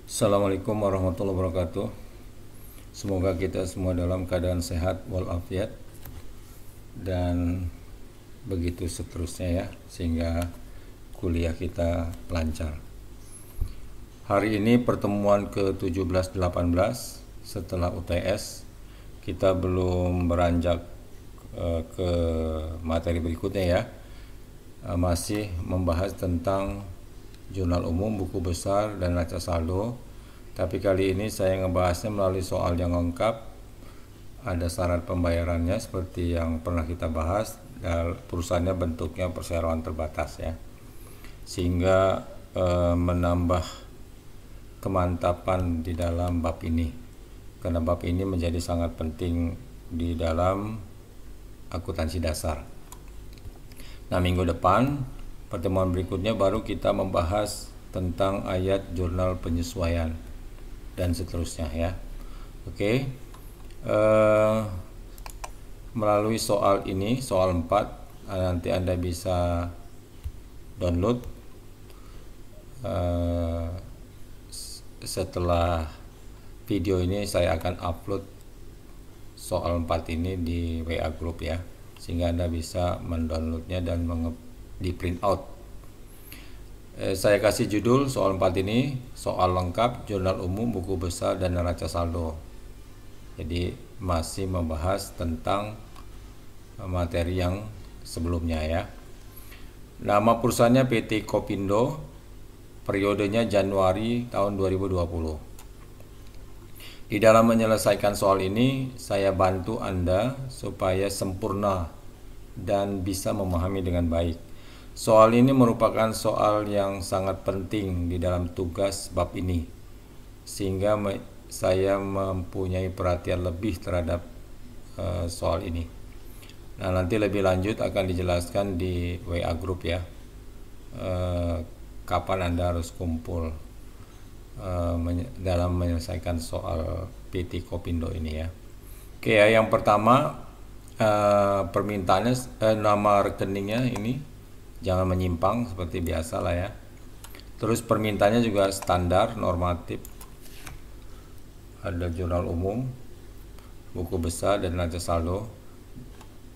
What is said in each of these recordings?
Assalamualaikum warahmatullahi wabarakatuh. Semoga kita semua dalam keadaan sehat walafiat dan begitu seterusnya ya, sehingga kuliah kita lancar. Hari ini pertemuan ke-17-18 setelah UTS. Kita belum beranjak ke materi berikutnya ya. Masih membahas tentang jurnal umum, buku besar, dan neraca saldo. Tapi kali ini saya ngebahasnya melalui soal yang lengkap. Ada syarat pembayarannya seperti yang pernah kita bahas, dan perusahaannya bentuknya perseroan terbatas ya, sehingga menambah kemantapan di dalam bab ini, karena bab ini menjadi sangat penting di dalam akuntansi dasar. Nah, minggu depan pertemuan berikutnya baru kita membahas tentang ayat jurnal penyesuaian dan seterusnya ya. Oke. Melalui soal ini, soal 4, nanti Anda bisa download setelah video ini. Saya akan upload soal 4 ini di WA group ya, sehingga Anda bisa mendownloadnya dan di print out. Saya kasih judul soal 4 ini, soal lengkap, jurnal umum, buku besar, dan neraca saldo. Jadi masih membahas tentang materi yang sebelumnya ya. Nama perusahaannya PT Kopindo, periodenya Januari tahun 2020. Di dalam menyelesaikan soal ini, saya bantu Anda supaya sempurna dan bisa memahami dengan baik. Soal ini merupakan soal yang sangat penting di dalam tugas bab ini, sehingga saya mempunyai perhatian lebih terhadap soal ini. Nah, nanti lebih lanjut akan dijelaskan di WA group ya, kapan Anda harus kumpul dalam menyelesaikan soal PT Kopindo ini ya. Oke ya, yang pertama permintaannya, nama rekeningnya ini jangan menyimpang seperti biasa lah ya. Terus permintaannya juga standar normatif, ada jurnal umum, buku besar, dan neraca saldo.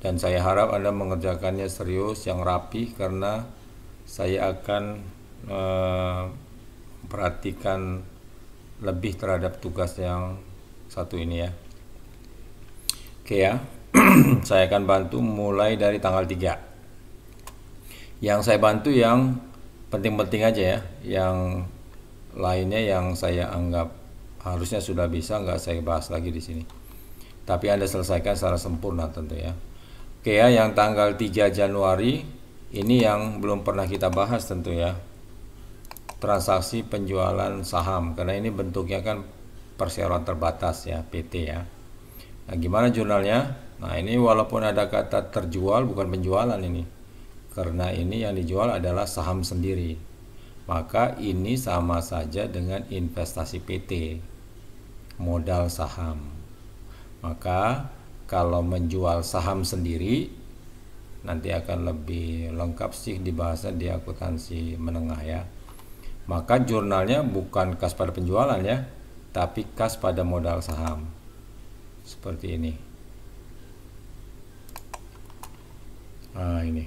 Dan saya harap Anda mengerjakannya serius, yang rapi, karena saya akan perhatikan lebih terhadap tugas yang satu ini ya. Oke ya. Saya akan bantu mulai dari tanggal 3. Yang saya bantu yang penting-penting aja ya, yang lainnya yang saya anggap harusnya sudah bisa, nggak saya bahas lagi di sini. Tapi Anda selesaikan secara sempurna tentu ya. Oke ya, yang tanggal 3 Januari ini yang belum pernah kita bahas tentu ya. Transaksi penjualan saham, karena ini bentuknya kan perseroan terbatas ya, PT ya. Nah, gimana jurnalnya? Nah, ini walaupun ada kata terjual, bukan penjualan ini, karena ini yang dijual adalah saham sendiri, maka ini sama saja dengan investasi PT, modal saham. Maka kalau menjual saham sendiri nanti akan lebih lengkap sih dibahasnya di akuntansi menengah ya. Maka jurnalnya bukan kas pada penjualan ya, tapi kas pada modal saham. Seperti ini. Nah, ini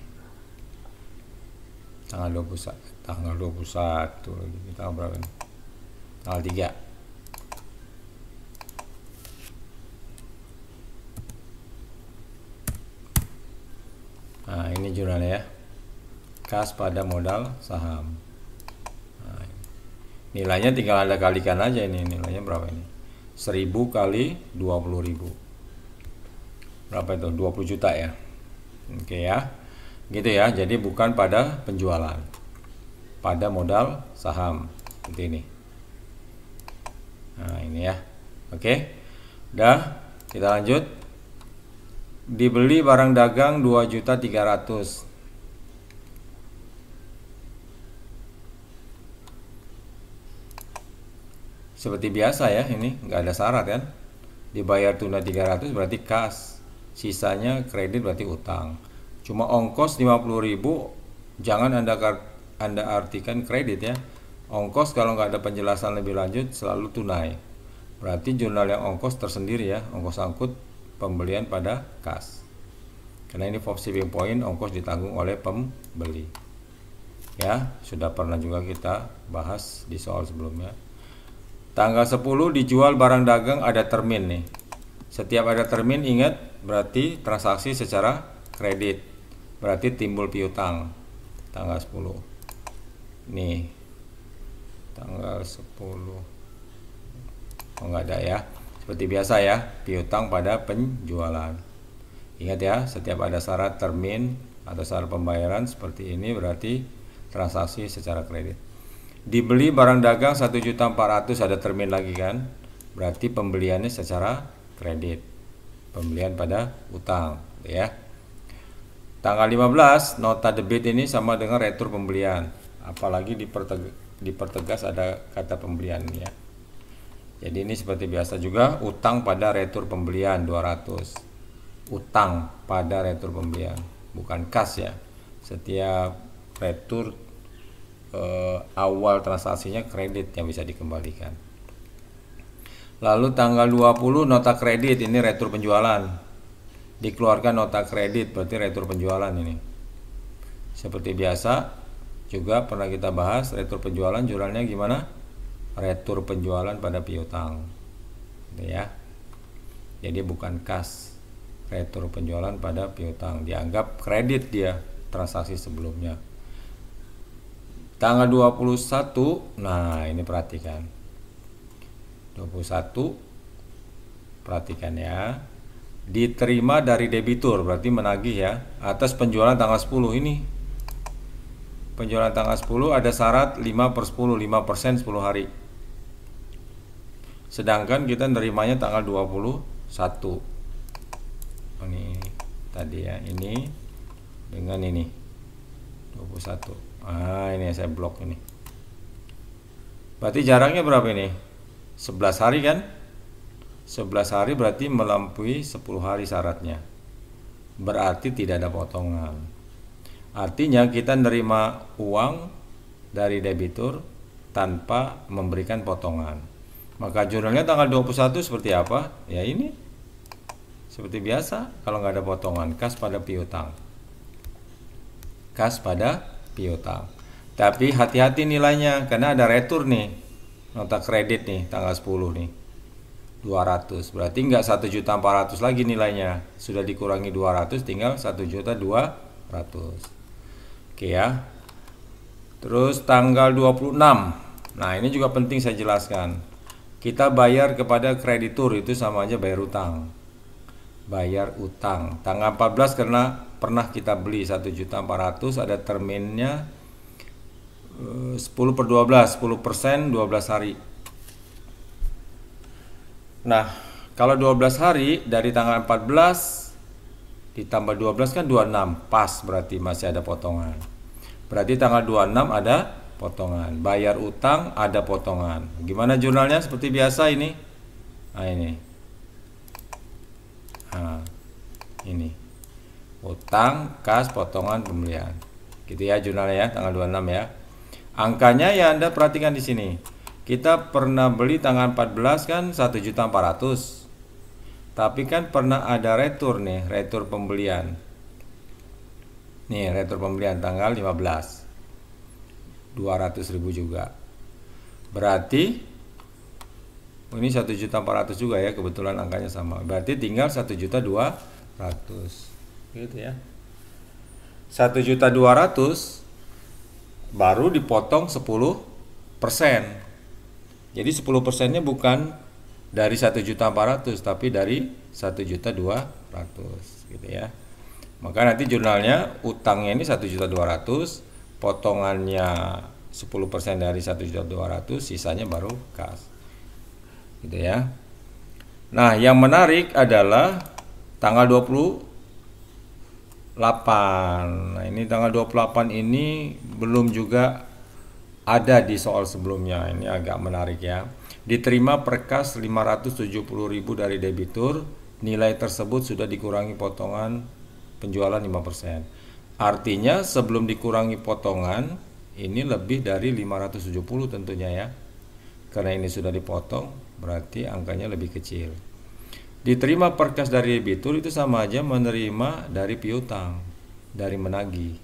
tanggal 21 lagi, tanggal berapa ini? Tanggal 3. Nah, ini jurnalnya ya, kas pada modal saham. Nah, nilainya tinggal Anda kalikan aja, ini nilainya berapa ini, 1000 kali 20.000, berapa itu, 20 juta ya. Oke ya, gitu ya. Jadi bukan pada penjualan, pada modal saham seperti ini. Nah, ini ya. Oke, udah, kita lanjut. Dibeli barang dagang 2.300.000. Seperti biasa ya, ini nggak ada syarat kan. Dibayar tunai 300 berarti kas, sisanya kredit berarti utang. Cuma ongkos 50.000 jangan Anda artikan kredit ya, Ongkos kalau nggak ada penjelasan lebih lanjut selalu tunai. Berarti jurnal yang ongkos tersendiri ya, ongkos angkut pembelian pada kas. Karena ini FOB shipping point, ongkos ditanggung oleh pembeli. Ya, sudah pernah juga kita bahas di soal sebelumnya. Tanggal 10 dijual barang dagang ada termin nih. Setiap ada termin ingat berarti transaksi secara kredit. Berarti timbul piutang. Tanggal 10. Nih. Tanggal 10. Oh nggak ada ya. Seperti biasa ya, piutang pada penjualan. Ingat ya, setiap ada syarat termin atau syarat pembayaran seperti ini berarti transaksi secara kredit. Dibeli barang dagang 1.400.000 ada termin lagi kan? Berarti pembeliannya secara kredit. Pembelian pada utang, ya. Tanggal 15 nota debit ini sama dengan retur pembelian. Apalagi dipertegas ada kata pembelian ya. Jadi ini seperti biasa juga utang pada retur pembelian 200. Utang pada retur pembelian, bukan kas ya. Setiap retur awal transaksinya kredit yang bisa dikembalikan. Lalu tanggal 20 nota kredit, ini retur penjualan. Dikeluarkan nota kredit berarti retur penjualan ini. Seperti biasa juga pernah kita bahas retur penjualan jurnalnya gimana? Retur penjualan pada piutang. Gitu ya. Jadi bukan kas. Retur penjualan pada piutang dianggap kredit dia transaksi sebelumnya. Tanggal 21, nah ini perhatikan 21, perhatikan ya, diterima dari debitur berarti menagih ya atas penjualan tanggal 10 ini. Penjualan tanggal 10 ada syarat 5/10, 5% 10 hari. Sedangkan kita nerimanya tanggal 21. Ini tadi ya, ini dengan ini 21. Ini saya blok ini. Berarti jaraknya berapa ini? 11 hari kan? 11 hari berarti melampaui 10 hari syaratnya. Berarti tidak ada potongan. Artinya kita nerima uang dari debitur tanpa memberikan potongan. Maka jurnalnya tanggal 21 seperti apa? Ya ini. Seperti biasa kalau nggak ada potongan, kas pada piutang. Kas pada piutang. Tapi hati-hati nilainya karena ada retur nih. Nota kredit nih tanggal 10 nih. 200. Berarti nggak 1.400.000 lagi nilainya. Sudah dikurangi 200 tinggal 1.200.000. Oke ya. Terus tanggal 26. Nah, ini juga penting saya jelaskan. Kita bayar kepada kreditur itu sama aja bayar utang. Bayar utang. Tanggal 14 karena pernah kita beli 1.400.000 ada terminnya 10/12, 10% 12 hari. Nah, kalau 12 hari dari tanggal 14 ditambah 12 kan 26, pas berarti masih ada potongan. Berarti tanggal 26 ada potongan. Bayar utang ada potongan. Gimana jurnalnya? Seperti biasa ini. Nah, ini. Nah, ini. Utang, kas, potongan, pembelian. Gitu ya jurnalnya ya, tanggal 26 ya. Angkanya ya Anda perhatikan di sini. Kita pernah beli tanggal 14 kan 1.400.000. Tapi kan pernah ada retur nih, retur pembelian. Nih, retur pembelian tanggal 15. 200.000 juga. Berarti ini 1.400.000 juga ya, kebetulan angkanya sama. Berarti tinggal 1.200.000. Gitu ya. 1.200.000 baru dipotong 10%. Jadi 10%-nya bukan dari 1.400.000 tapi dari 1.200.000 gitu ya. Maka nanti jurnalnya utangnya ini 1.200.000, potongannya 10% dari 1.200.000, sisanya baru kas. Gitu ya. Nah, yang menarik adalah tanggal 28. Nah, ini tanggal 28 ini belum juga ada di soal sebelumnya. Ini agak menarik ya. Diterima perkas 570.000 dari debitur, nilai tersebut sudah dikurangi potongan penjualan 5%. Artinya sebelum dikurangi potongan ini lebih dari 570 tentunya ya. Karena ini sudah dipotong, berarti angkanya lebih kecil. Diterima per kas dari debitur itu sama aja menerima dari piutang, dari menagih.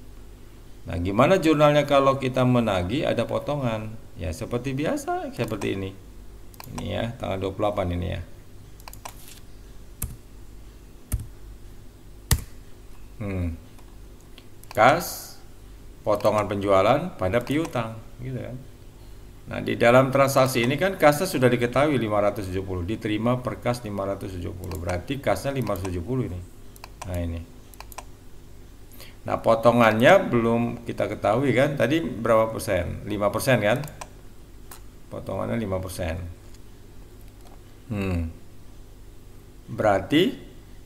Nah, gimana jurnalnya kalau kita menagih ada potongan? Ya seperti biasa, seperti ini. Ini ya, tanggal 28 ini ya. Kas potongan penjualan pada piutang gitu kan. Nah, di dalam transaksi ini kan kasnya sudah diketahui 570, diterima per kas 570. Berarti kasnya 570 ini. Nah, ini. Nah, potongannya belum kita ketahui kan. Tadi berapa persen? 5% kan? Potongannya 5%. Berarti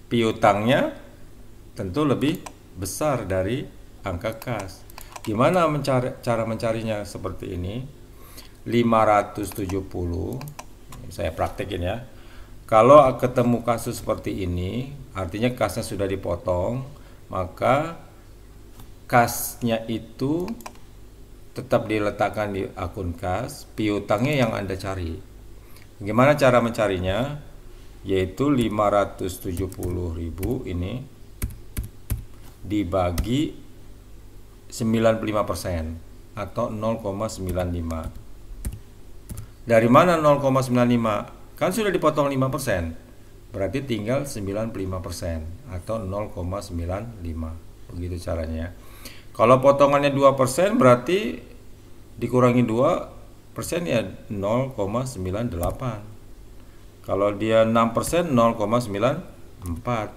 piutangnya tentu lebih besar dari angka kas. Gimana cara mencarinya seperti ini? 570, saya praktekin ya. Kalau ketemu kasus seperti ini, artinya kasnya sudah dipotong, maka kasnya itu tetap diletakkan di akun kas, piutangnya yang Anda cari. Gimana cara mencarinya? Yaitu 570.000 ini dibagi 95% atau 0,95. Dari mana 0,95? Kan sudah dipotong 5%. Berarti tinggal 95% atau 0,95. Begitu caranya. Kalau potongannya 2% berarti dikurangi 2% ya 0,98. Kalau dia 6% 0,94.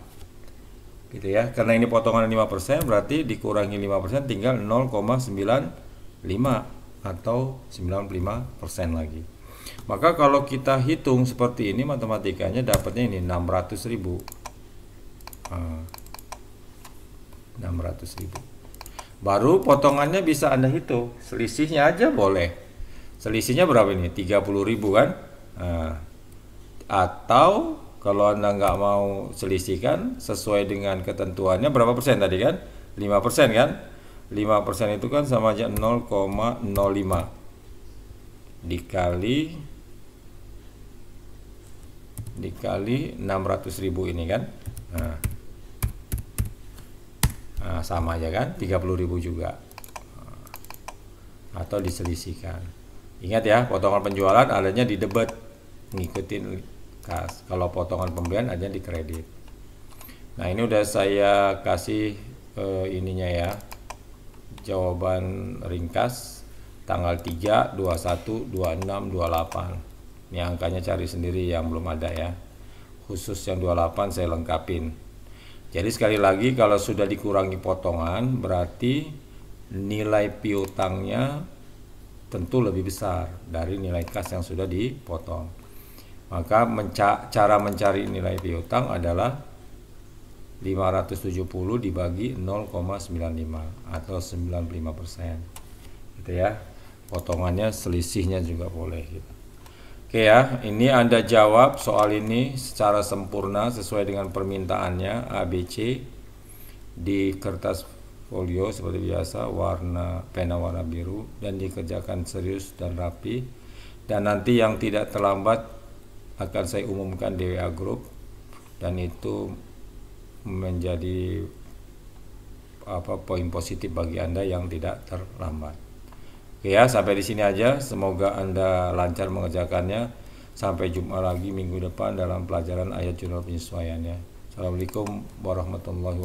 Gitu ya, karena ini potongan 5% berarti dikurangi 5% tinggal 0,95 atau 95% lagi. Maka kalau kita hitung seperti ini matematikanya dapatnya ini 600.000. 600.000. Baru potongannya bisa Anda hitung, selisihnya aja boleh. Selisihnya berapa ini? 30.000 kan? Atau kalau Anda nggak mau selisihkan sesuai dengan ketentuannya berapa persen tadi kan? 5% kan? 5% itu kan sama aja 0,05 dikali 600.000 ini kan? Nah, sama aja kan? 30.000 juga. Atau diselisihkan. Ingat ya, potongan penjualan adanya di debit, ngikutin kas. Kalau potongan pembelian aja di kredit. Nah, ini udah saya kasih ininya ya, jawaban ringkas tanggal 3, 21, 26, 28. Ini angkanya cari sendiri yang belum ada ya. Khusus yang 28 saya lengkapin. Jadi sekali lagi kalau sudah dikurangi potongan berarti nilai piutangnya tentu lebih besar dari nilai kas yang sudah dipotong. Maka cara mencari nilai piutang adalah 570 dibagi 0,95 atau 95%. Gitu ya. Potongannya selisihnya juga boleh gitu. Oke ya, ini Anda jawab soal ini secara sempurna sesuai dengan permintaannya ABC di kertas folio seperti biasa, pena warna biru, dan dikerjakan serius dan rapi. Dan nanti yang tidak terlambat akan saya umumkan di WA Group, dan itu menjadi poin positif bagi Anda yang tidak terlambat. Oke ya, sampai di sini aja. Semoga Anda lancar mengerjakannya. Sampai jumpa lagi minggu depan dalam pelajaran ayat jurnal penyesuaiannya. Assalamualaikum warahmatullahi wabarakatuh.